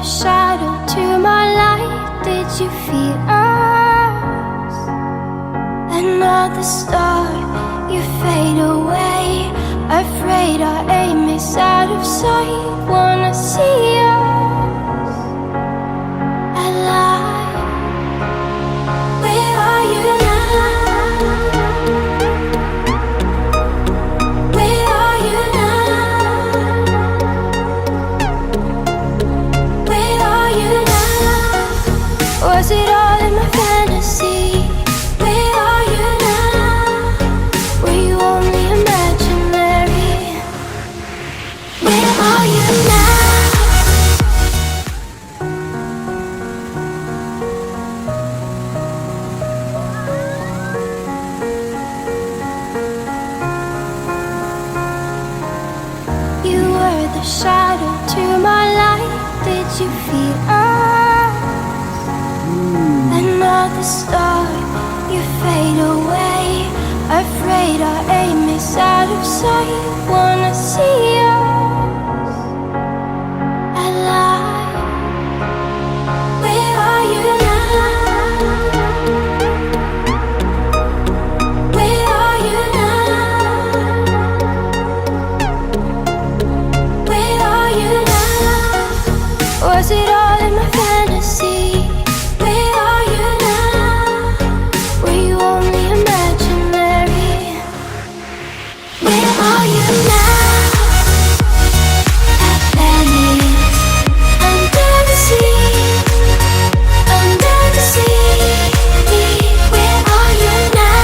the shadow to my light. Did you feel us? Another star, you fade away. Afraid our aim is out of sight. Wanna see us alive. Where are you now? Where are you now? Where are you now? Was it all in my fantasy? Where are you now? Were you only imaginary? Where are you now? You were the shadow to my light. Did you feel us? Another star, you fade away. Afraid our aim is out of sight. Wanna see us alive. Where are you now? Where are you now? Where are you now? Was it all in my fantasy? Where are you now? Were you only imaginary? Where are you now? Atlantis, under the sea, under the sea. Where are you now?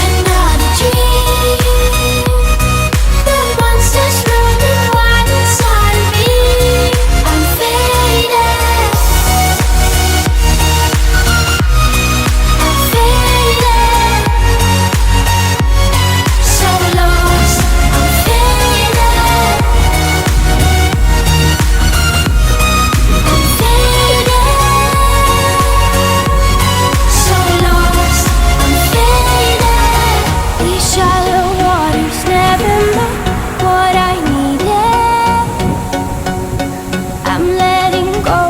Another dream. The monsters running wild inside of me. I'm faded. I'm faded. So lost. I'm faded. I'm faded. So lost. I'm faded. These shallow waters never know what I needed. I'm letting go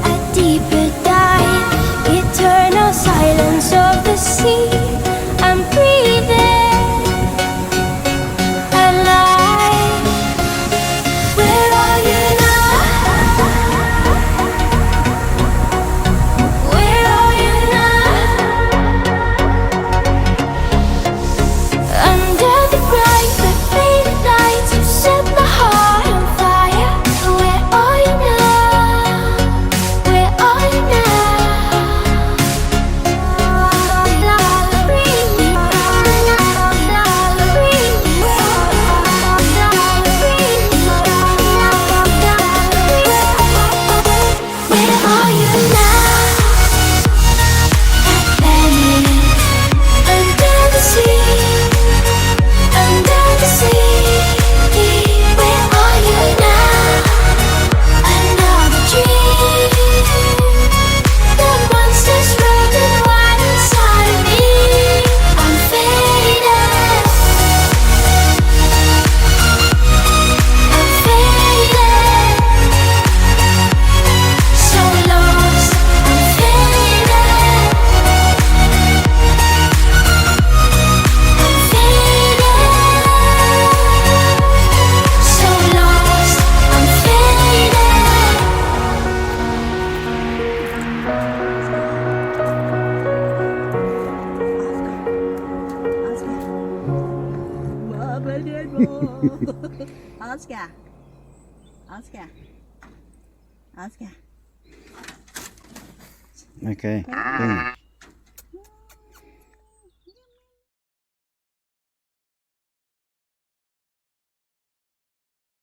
a deeper dive. Eternal silence of the sea. I'm breathing alive. Where are you now? Where are you now? Under the bright, the faded lights, you set my heart on fire. Where are you now? Where are you now? Where are you now? Atlantis, under the sea, under the sea. Where are you now? Another dream. The monsters running wild inside of me. I'm faded. I'm faded. So lost. I'm faded. I'm faded. So lost. I'm faded. Oscar. Oscar. Oscar. Okay. Boom.